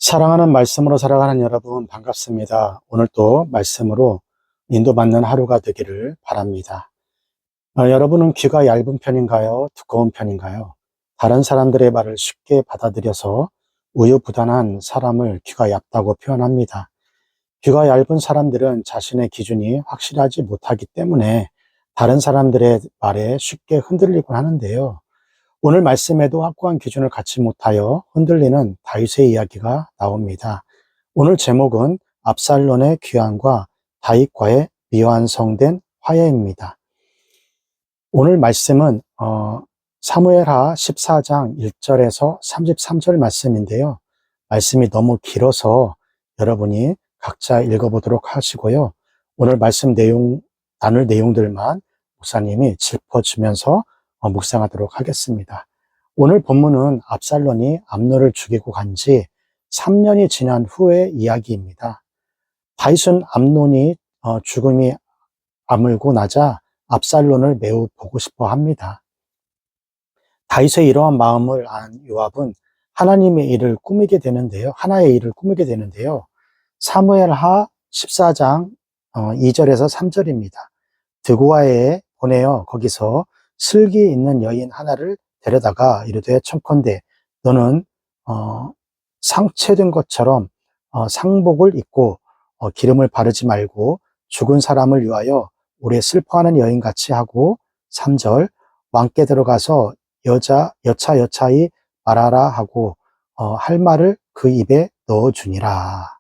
사랑하는 말씀으로 살아가는 여러분 반갑습니다. 오늘 또 말씀으로 인도받는 하루가 되기를 바랍니다. 여러분은 귀가 얇은 편인가요? 두꺼운 편인가요? 다른 사람들의 말을 쉽게 받아들여서 우유부단한 사람을 귀가 얇다고 표현합니다. 귀가 얇은 사람들은 자신의 기준이 확실하지 못하기 때문에 다른 사람들의 말에 쉽게 흔들리곤 하는데요. 오늘 말씀에도 확고한 기준을 갖지 못하여 흔들리는 다윗의 이야기가 나옵니다. 오늘 제목은 압살론의 귀환과 다윗과의 미완성된 화해입니다. 오늘 말씀은 사무엘하 14장 1절에서 33절 말씀인데요. 말씀이 너무 길어서 여러분이 각자 읽어보도록 하시고요. 오늘 말씀 나눌 내용들만 목사님이 짚어주면서 묵상하도록 하겠습니다. 오늘 본문은 압살론이 암논을 죽이고 간 지 3년이 지난 후의 이야기입니다. 다윗은 암논이 죽음이 아물고 나자 압살론을 매우 보고 싶어 합니다. 다윗의 이러한 마음을 안 요압은 하나의 일을 꾸미게 되는데요. 사무엘하 14장 2절에서 3절입니다. 드고아에 보내어 거기서 슬기 있는 여인 하나를 데려다가 이르되 청컨대 너는 상체된 것처럼 상복을 입고 기름을 바르지 말고 죽은 사람을 위하여 오래 슬퍼하는 여인같이 하고 3절 왕께 들어가서 여차여차히 말하라 하고 할 말을 그 입에 넣어주니라.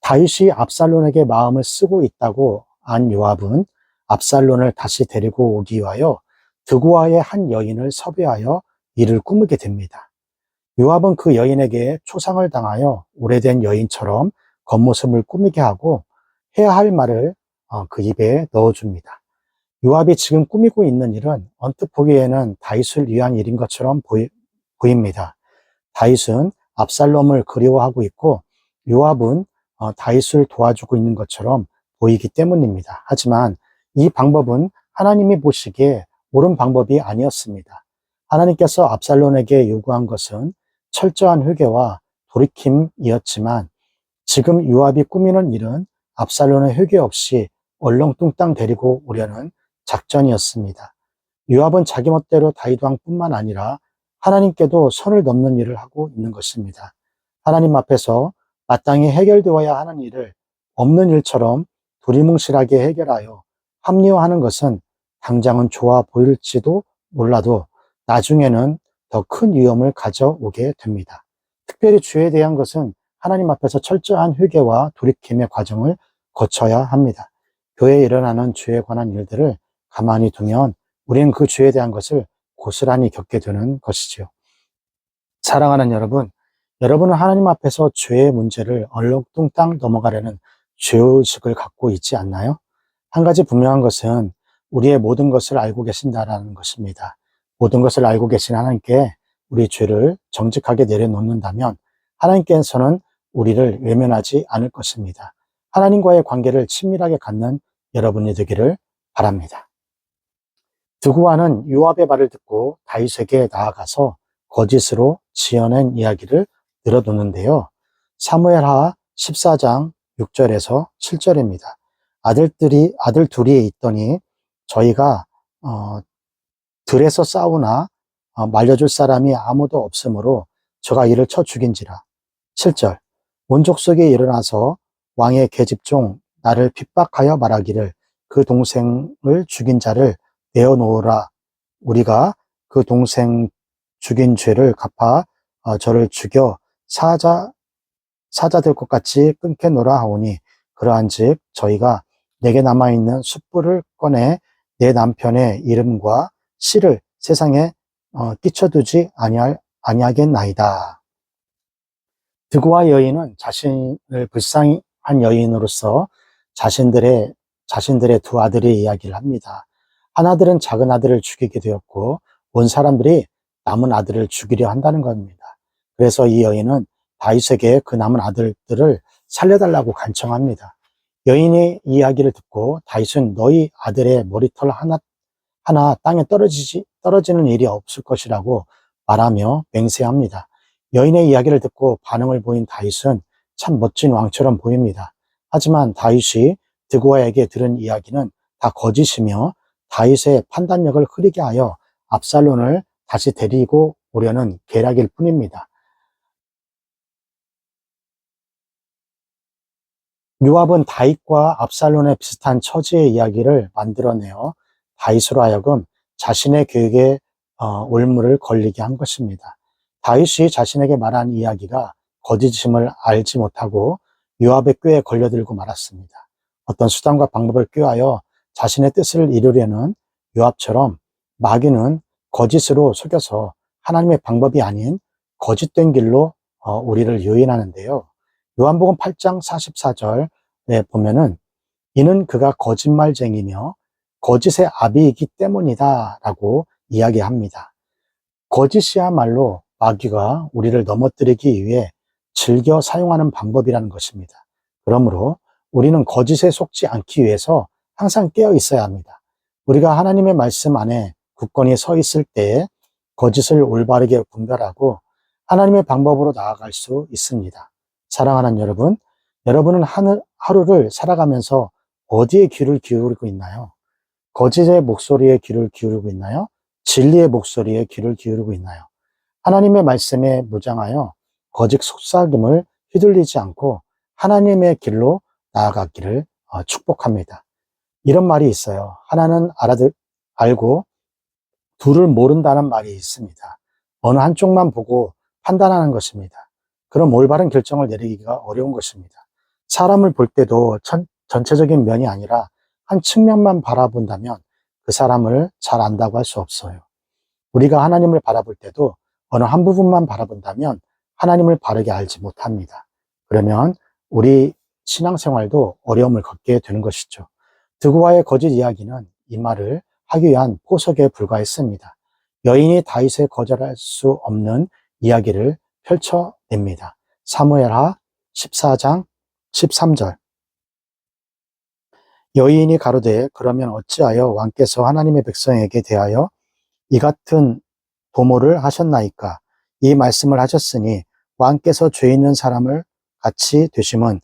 다윗이 압살론에게 마음을 쓰고 있다고 안 요압은 압살론을 다시 데리고 오기 위하여 드고아의 한 여인을 섭외하여 이를 꾸미게 됩니다. 요압은 그 여인에게 초상을 당하여 오래된 여인처럼 겉모습을 꾸미게 하고 해야 할 말을 그 입에 넣어줍니다. 요압이 지금 꾸미고 있는 일은 언뜻 보기에는 다윗을 위한 일인 것처럼 보입니다. 다윗은 압살롬을 그리워하고 있고 요압은 다윗을 도와주고 있는 것처럼 보이기 때문입니다. 하지만 이 방법은 하나님이 보시기에 옳은 방법이 아니었습니다. 하나님께서 압살론에게 요구한 것은 철저한 회개와 돌이킴이었지만 지금 요압이 꾸미는 일은 압살론의 회개 없이 얼렁뚱땅 데리고 오려는 작전이었습니다. 요압은 자기 멋대로 다윗 왕뿐만 아니라 하나님께도 선을 넘는 일을 하고 있는 것입니다. 하나님 앞에서 마땅히 해결되어야 하는 일을 없는 일처럼 두리뭉실하게 해결하여 합리화하는 것은 당장은 좋아 보일지도 몰라도 나중에는 더 큰 위험을 가져오게 됩니다. 특별히 죄에 대한 것은 하나님 앞에서 철저한 회개와 돌이킴의 과정을 거쳐야 합니다. 교회에 일어나는 죄에 관한 일들을 가만히 두면 우리는 그 죄에 대한 것을 고스란히 겪게 되는 것이지요. 사랑하는 여러분, 여러분은 하나님 앞에서 죄의 문제를 얼렁뚱땅 넘어가려는 죄의식을 갖고 있지 않나요? 한 가지 분명한 것은 우리의 모든 것을 알고 계신다라는 것입니다. 모든 것을 알고 계신 하나님께 우리 죄를 정직하게 내려놓는다면 하나님께서는 우리를 외면하지 않을 것입니다. 하나님과의 관계를 친밀하게 갖는 여러분이 되기를 바랍니다. 드고아는 요압의 말을 듣고 다윗에게 나아가서 거짓으로 지어낸 이야기를 늘어놓는데요. 사무엘하 14장 6절에서 7절입니다. 아들 둘이 있더니 저희가 들에서 싸우나 말려줄 사람이 아무도 없으므로 저가 이를 쳐 죽인지라. 7절 온 족속이 일어나서 왕의 계집종 나를 핍박하여 말하기를 그 동생을 죽인 자를 내어놓으라. 우리가 그 동생 죽인 죄를 갚아 저를 죽여 사자 될 것 같이 끊게노라 하오니 그러한즉 저희가 내게 남아있는 숯불을 꺼내 내 남편의 이름과 씨를 세상에 끼쳐두지 아니하겠나이다. 드고아 여인은 자신을 불쌍히 한 여인으로서 자신들의 두 아들의 이야기를 합니다. 한 아들은 작은 아들을 죽이게 되었고 온 사람들이 남은 아들을 죽이려 한다는 겁니다. 그래서 이 여인은 다윗에게 그 남은 아들들을 살려달라고 간청합니다. 여인의 이야기를 듣고 다윗은 너희 아들의 머리털 하나 땅에 떨어지는 일이 없을 것이라고 말하며 맹세합니다. 여인의 이야기를 듣고 반응을 보인 다윗은 참 멋진 왕처럼 보입니다. 하지만 다윗이 드고아에게 들은 이야기는 다 거짓이며 다윗의 판단력을 흐리게 하여 압살론을 다시 데리고 오려는 계략일 뿐입니다. 요압은 다윗과 압살론의 비슷한 처지의 이야기를 만들어내어 다윗으로 하여금 자신의 계획에 올무를 걸리게 한 것입니다. 다윗이 자신에게 말한 이야기가 거짓임을 알지 못하고 요압의 꾀에 걸려들고 말았습니다. 어떤 수단과 방법을 꾀하여 자신의 뜻을 이루려는 요압처럼 마귀는 거짓으로 속여서 하나님의 방법이 아닌 거짓된 길로 우리를 유인하는데요. 요한복음 8장 44절에 보면은 이는 그가 거짓말쟁이며 거짓의 아비이기 때문이다 라고 이야기합니다. 거짓이야말로 마귀가 우리를 넘어뜨리기 위해 즐겨 사용하는 방법이라는 것입니다. 그러므로 우리는 거짓에 속지 않기 위해서 항상 깨어 있어야 합니다. 우리가 하나님의 말씀 안에 굳건히 서 있을 때에 거짓을 올바르게 분별하고 하나님의 방법으로 나아갈 수 있습니다. 사랑하는 여러분, 여러분은 하루를 살아가면서 어디에 귀를 기울이고 있나요? 거짓의 목소리에 귀를 기울이고 있나요? 진리의 목소리에 귀를 기울이고 있나요? 하나님의 말씀에 무장하여 거짓 속삭임을 휘둘리지 않고 하나님의 길로 나아가기를 축복합니다. 이런 말이 있어요. 하나는 알고 둘을 모른다는 말이 있습니다. 어느 한쪽만 보고 판단하는 것입니다. 그런 올바른 결정을 내리기가 어려운 것입니다. 사람을 볼 때도 전체적인 면이 아니라 한 측면만 바라본다면 그 사람을 잘 안다고 할 수 없어요. 우리가 하나님을 바라볼 때도 어느 한 부분만 바라본다면 하나님을 바르게 알지 못합니다. 그러면 우리 신앙생활도 어려움을 겪게 되는 것이죠. 드고아의 거짓 이야기는 이 말을 하기 위한 포석에 불과했습니다. 여인이 다윗의 거절할 수 없는 이야기를 펼쳐냅니다. 사무엘하 14장 13절. 여인이 가로되 그러면 어찌하여 왕께서 하나님의 백성에게 대하여 이 같은 도모를 하셨나이까? 이 말씀을 하셨으니 왕께서 죄 있는 사람을 같이 되심은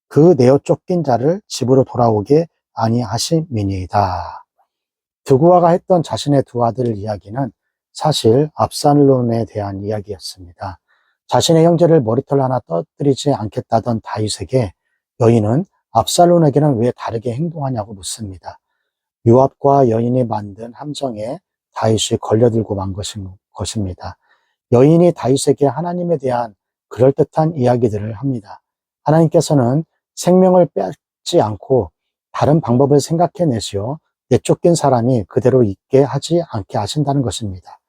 그 내어 쫓긴 자를 집으로 돌아오게 아니하심이니이다. 드고아가 했던 자신의 두 아들 이야기는 사실 압살론에 대한 이야기였습니다. 자신의 형제를 머리털 하나 떠뜨리지 않겠다던 다윗에게 여인은 압살론에게는 왜 다르게 행동하냐고 묻습니다. 요압과 여인이 만든 함정에 다윗이 걸려들고 만 것입니다. 여인이 다윗에게 하나님에 대한 그럴듯한 이야기들을 합니다. 하나님께서는 생명을 뺏지 않고 다른 방법을 생각해내시어 내쫓긴 사람이 그대로 있게 하지 않게 하신다는 것입니다.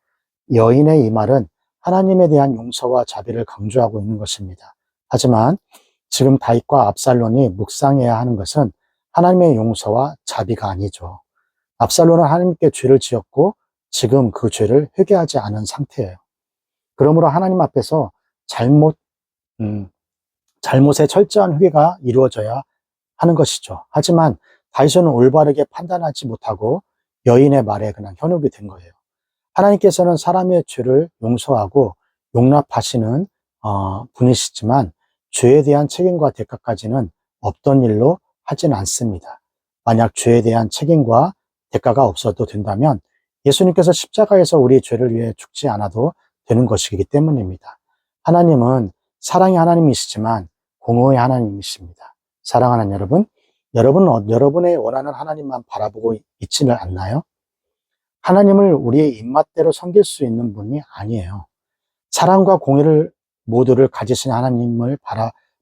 여인의 이 말은 하나님에 대한 용서와 자비를 강조하고 있는 것입니다. 하지만 지금 다윗과 압살론이 묵상해야 하는 것은 하나님의 용서와 자비가 아니죠. 압살론은 하나님께 죄를 지었고 지금 그 죄를 회개하지 않은 상태예요. 그러므로 하나님 앞에서 잘못의 철저한 회개가 이루어져야 하는 것이죠. 하지만 다윗은 올바르게 판단하지 못하고 여인의 말에 그냥 현혹이 된 거예요. 하나님께서는 사람의 죄를 용서하고 용납하시는 분이시지만 죄에 대한 책임과 대가까지는 없던 일로 하진 않습니다. 만약 죄에 대한 책임과 대가가 없어도 된다면 예수님께서 십자가에서 우리 죄를 위해 죽지 않아도 되는 것이기 때문입니다. 하나님은 사랑의 하나님이시지만 공의의 하나님이십니다. 사랑하는 여러분, 여러분은 여러분의 원하는 하나님만 바라보고 있지는 않나요? 하나님을 우리의 입맛대로 섬길 수 있는 분이 아니에요. 사랑과 공의를 모두를 가지신 하나님을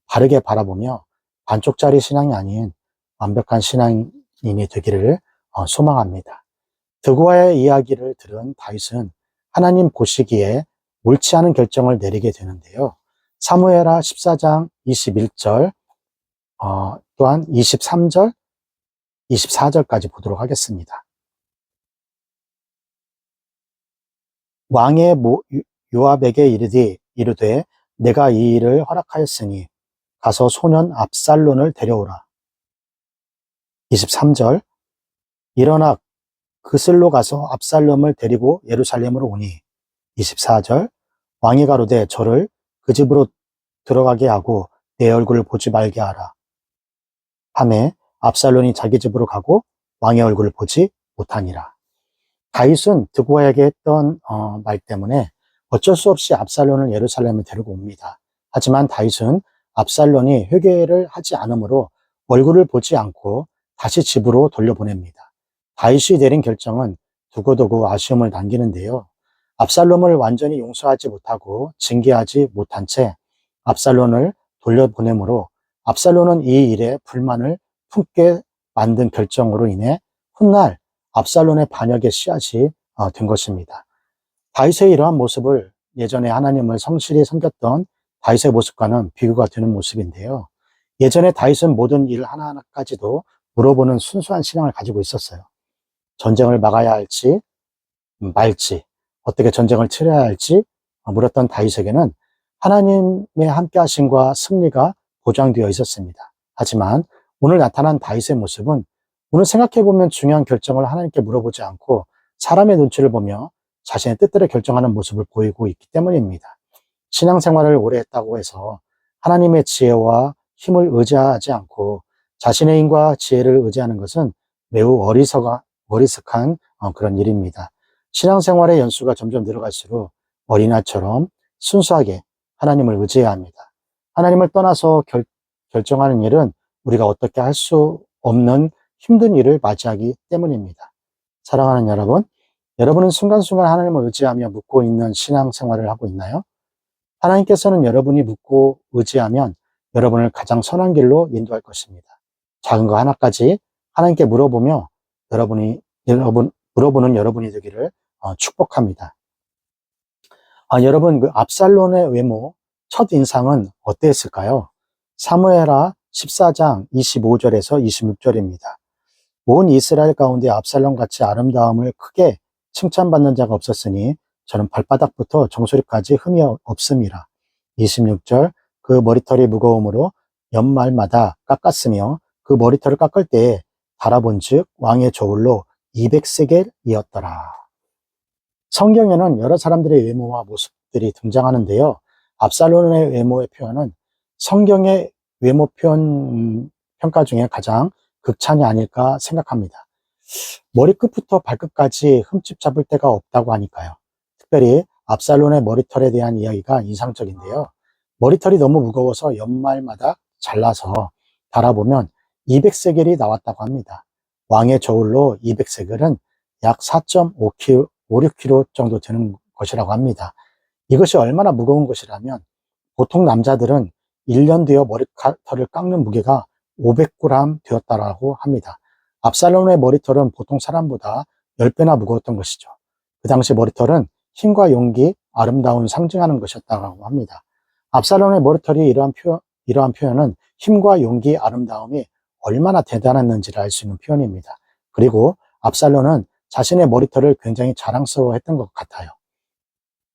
바르게 바라보며 반쪽짜리 신앙이 아닌 완벽한 신앙인이 되기를 소망합니다. 드고아의 이야기를 들은 다윗은 하나님 보시기에 옳지 않은 결정을 내리게 되는데요. 사무엘하 14장 21절 또한 23절, 24절까지 보도록 하겠습니다. 왕의 요압에게 이르되 내가 이 일을 허락하였으니 가서 소년 압살론을 데려오라. 23절 일어나 그슬로 가서 압살롬을 데리고 예루살렘으로 오니. 24절 왕이 가로되 저를 그 집으로 들어가게 하고 내 얼굴을 보지 말게 하라. 하매 압살론이 자기 집으로 가고 왕의 얼굴을 보지 못하니라. 다윗은 드고아에게 했던 말 때문에 어쩔 수 없이 압살론을 예루살렘에 데리고 옵니다. 하지만 다윗은 압살론이 회개를 하지 않으므로 얼굴을 보지 않고 다시 집으로 돌려보냅니다. 다윗이 내린 결정은 두고두고 아쉬움을 남기는데요. 압살롬을 완전히 용서하지 못하고 징계하지 못한 채 압살론을 돌려보내므로 압살론은 이 일에 불만을 품게 만든 결정으로 인해 훗날 압살론의 반역의 씨앗이 된 것입니다. 다윗의 이러한 모습을 예전에 하나님을 성실히 섬겼던 다윗의 모습과는 비교가 되는 모습인데요. 예전에 다윗은 모든 일 하나하나까지도 물어보는 순수한 신앙을 가지고 있었어요. 전쟁을 막아야 할지 말지, 어떻게 전쟁을 치러야 할지 물었던 다윗에게는 하나님의 함께 하심과 승리가 보장되어 있었습니다. 하지만 오늘 나타난 다윗의 모습은 오늘 생각해보면 중요한 결정을 하나님께 물어보지 않고 사람의 눈치를 보며 자신의 뜻대로 결정하는 모습을 보이고 있기 때문입니다. 신앙생활을 오래 했다고 해서 하나님의 지혜와 힘을 의지하지 않고 자신의 힘과 지혜를 의지하는 것은 매우 어리석한 그런 일입니다. 신앙생활의 연수가 점점 늘어갈수록 어린아이처럼 순수하게 하나님을 의지해야 합니다. 하나님을 떠나서 결정하는 일은 우리가 어떻게 할 수 없는 힘든 일을 맞이하기 때문입니다. 사랑하는 여러분, 여러분은 순간순간 하나님을 의지하며 묻고 있는 신앙생활을 하고 있나요? 하나님께서는 여러분이 묻고 의지하면 여러분을 가장 선한 길로 인도할 것입니다. 작은 거 하나까지 하나님께 물어보며 물어보는 여러분이 되기를 축복합니다. 여러분, 그 압살론의 외모, 첫 인상은 어땠을까요? 사무엘하 14장 25절에서 26절입니다. 온 이스라엘 가운데 압살롬같이 아름다움을 크게 칭찬받는 자가 없었으니 저는 발바닥부터 정수리까지 흠이 없음이라. 26절, 그 머리털이 무거움으로 연말마다 깎았으며 그 머리털을 깎을 때에 달아본 즉 왕의 저울로 200세겔이었더라. 성경에는 여러 사람들의 외모와 모습들이 등장하는데요. 압살롬의 외모의 표현은 성경의 외모 평가 중에 가장 극찬이 아닐까 생각합니다. 머리끝부터 발끝까지 흠집 잡을 데가 없다고 하니까요. 특별히 압살롬의 머리털에 대한 이야기가 인상적인데요. 머리털이 너무 무거워서 연말마다 잘라서 달아보면 200세겔이 나왔다고 합니다. 왕의 저울로 200세겔은 약 4.56kg 정도 되는 것이라고 합니다. 이것이 얼마나 무거운 것이라면 보통 남자들은 1년 되어 머리털을 깎는 무게가 500g 되었다고 합니다. 압살롬의 머리털은 보통 사람보다 10배나 무거웠던 것이죠. 그 당시 머리털은 힘과 용기, 아름다운 상징하는 것이었다고 합니다. 압살롬의 머리털이 이러한 표현은 힘과 용기, 아름다움이 얼마나 대단했는지를 알 수 있는 표현입니다. 그리고 압살롬은 자신의 머리털을 굉장히 자랑스러워했던 것 같아요.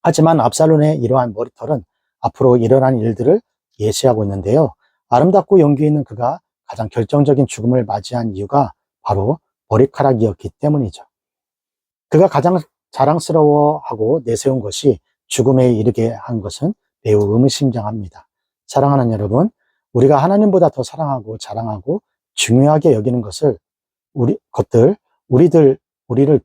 하지만 압살롬의 이러한 머리털은 앞으로 일어날 일들을 예시하고 있는데요. 아름답고 용기 있는 그가 가장 결정적인 죽음을 맞이한 이유가 바로 머리카락이었기 때문이죠. 그가 가장 자랑스러워하고 내세운 것이 죽음에 이르게 한 것은 매우 의미심장합니다. 사랑하는 여러분, 우리가 하나님보다 더 사랑하고 자랑하고 중요하게 여기는 우리를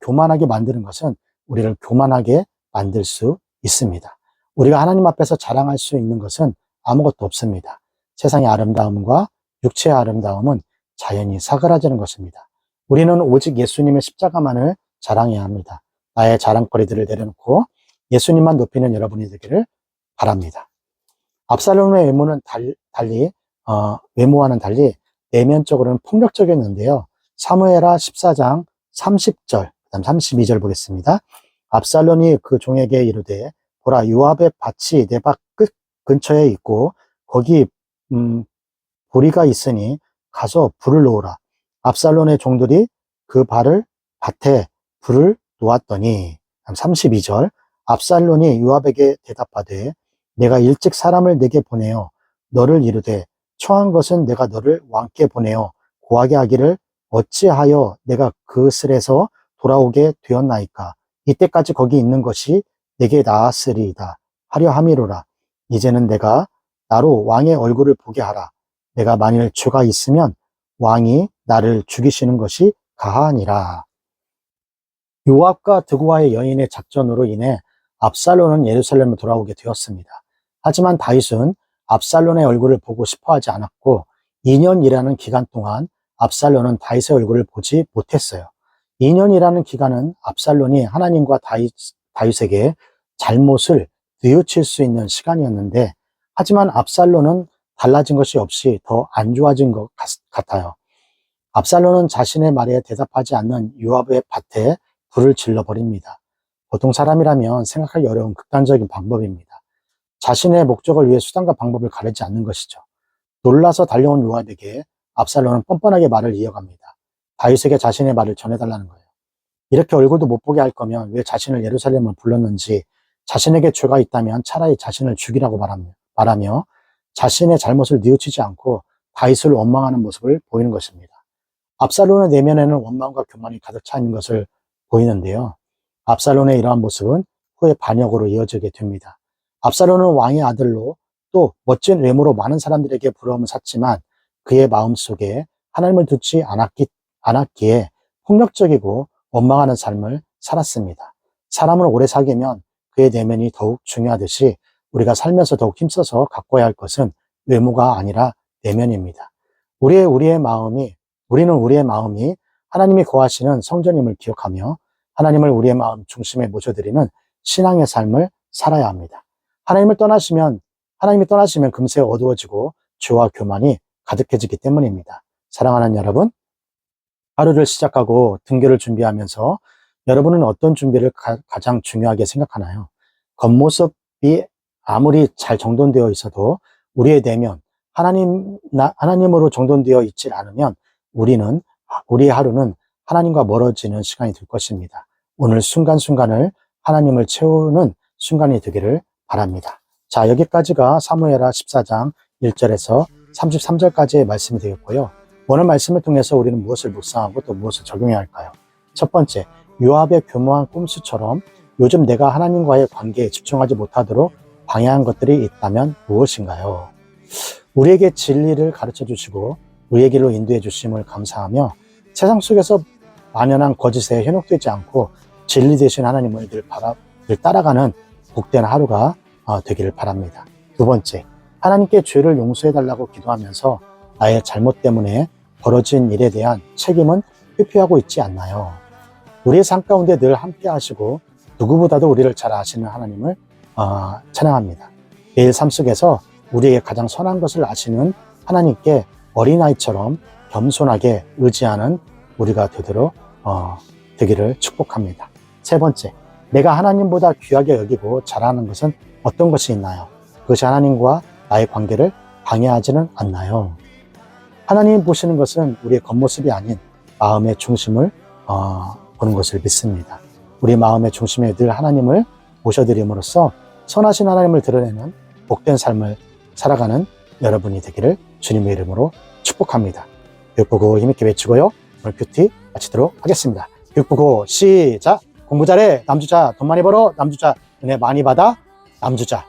교만하게 만드는 것은 우리를 교만하게 만들 수 있습니다. 우리가 하나님 앞에서 자랑할 수 있는 것은 아무것도 없습니다. 세상의 아름다움과 육체의 아름다움은 자연히 사그라지는 것입니다. 우리는 오직 예수님의 십자가만을 자랑해야 합니다. 나의 자랑거리들을 내려놓고 예수님만 높이는 여러분이 되기를 바랍니다. 압살롬의 외모와는 달리 내면적으로는 폭력적이었는데요. 사무엘하 14장 30절, 그다음 32절 보겠습니다. 압살롬이 그 종에게 이르되 보라, 요압의 밭이 내 밭 끝 근처에 있고 거기 보리가 있으니 가서 불을 놓으라. 압살롬의 종들이 그 밭에 불을 놓았더니 32절, 압살롬이 요압에게 대답하되 내가 일찍 사람을 내게 보내어 너를 이르되 청한 것은 내가 너를 왕께 보내어 고하게 하기를 어찌하여 내가 그 슬에서 돌아오게 되었나이까. 이때까지 거기 있는 것이 내게 나았으리이다 하려 함이로라. 이제는 내가 나로 왕의 얼굴을 보게 하라. 내가 만일 죄가 있으면 왕이 나를 죽이시는 것이 가하니라. 요압과 드고와의 여인의 작전으로 인해 압살론은 예루살렘을 돌아오게 되었습니다. 하지만 다윗은 압살론의 얼굴을 보고 싶어 하지 않았고 2년이라는 기간 동안 압살론은 다윗의 얼굴을 보지 못했어요. 2년이라는 기간은 압살론이 하나님과 다윗에게 잘못을 뉘우칠 수 있는 시간이었는데, 하지만 압살론은 달라진 것이 없이 더 안 좋아진 것 같아요. 압살론은 자신의 말에 대답하지 않는 요압의 밭에 불을 질러버립니다. 보통 사람이라면 생각하기 어려운 극단적인 방법입니다. 자신의 목적을 위해 수단과 방법을 가리지 않는 것이죠. 놀라서 달려온 요압에게 압살론은 뻔뻔하게 말을 이어갑니다. 다윗에게 자신의 말을 전해달라는 거예요. 이렇게 얼굴도 못 보게 할 거면 왜 자신을 예루살렘을 불렀는지, 자신에게 죄가 있다면 차라리 자신을 죽이라고 말하며 자신의 잘못을 뉘우치지 않고 다윗을 원망하는 모습을 보이는 것입니다. 압살론의 내면에는 원망과 교만이 가득 차 있는 것을 보이는데요. 압살론의 이러한 모습은 후에 반역으로 이어지게 됩니다. 압살론은 왕의 아들로 또 멋진 외모로 많은 사람들에게 부러움을 샀지만 그의 마음속에 하나님을 두지 않았기에 폭력적이고 원망하는 삶을 살았습니다. 사람을 오래 사귀면 그의 내면이 더욱 중요하듯이 우리가 살면서 더욱 힘써서 가꿔야 할 것은 외모가 아니라 내면입니다. 우리는 우리의 마음이 하나님이 거하시는 성전임을 기억하며 하나님을 우리의 마음 중심에 모셔드리는 신앙의 삶을 살아야 합니다. 하나님이 떠나시면 금세 어두워지고 죄와 교만이 가득해지기 때문입니다. 사랑하는 여러분, 하루를 시작하고 등교를 준비하면서 여러분은 어떤 준비를 가장 중요하게 생각하나요? 겉모습이 아무리 잘 정돈되어 있어도 우리의 내면, 하나님으로 정돈되어 있지 않으면 우리의 하루는 하나님과 멀어지는 시간이 될 것입니다. 오늘 순간순간을 하나님을 채우는 순간이 되기를 바랍니다. 자, 여기까지가 사무엘하 14장 1절에서 33절까지의 말씀이 되었고요. 오늘 말씀을 통해서 우리는 무엇을 묵상하고 또 무엇을 적용해야 할까요? 첫 번째, 요압의 교묘한 꼼수처럼 요즘 내가 하나님과의 관계에 집중하지 못하도록 방해한 것들이 있다면 무엇인가요? 우리에게 진리를 가르쳐 주시고 우리의 길로 인도해 주심을 감사하며 세상 속에서 만연한 거짓에 현혹되지 않고 진리 되신 하나님을 늘 따라가는 복된 하루가 되기를 바랍니다. 두 번째, 하나님께 죄를 용서해 달라고 기도하면서 나의 잘못 때문에 벌어진 일에 대한 책임은 회피하고 있지 않나요? 우리의 삶 가운데 늘 함께 하시고 누구보다도 우리를 잘 아시는 하나님을 찬양합니다. 매일 삶 속에서 우리에게 가장 선한 것을 아시는 하나님께 어린아이처럼 겸손하게 의지하는 우리가 되기를 축복합니다. 세 번째, 내가 하나님보다 귀하게 여기고 잘하는 것은 어떤 것이 있나요? 그것이 하나님과 나의 관계를 방해하지는 않나요? 하나님 보시는 것은 우리의 겉모습이 아닌 마음의 중심을 보는 것을 믿습니다. 우리 마음의 중심에 늘 하나님을 모셔드림으로써 선하신 하나님을 드러내는 복된 삶을 살아가는 여러분이 되기를 주님의 이름으로 축복합니다. 교육보고 힘있게 외치고요. 오늘 큐티 마치도록 하겠습니다. 교육보고 시작! 공부 잘해 남주자, 돈 많이 벌어 남주자, 은혜 많이 받아 남주자.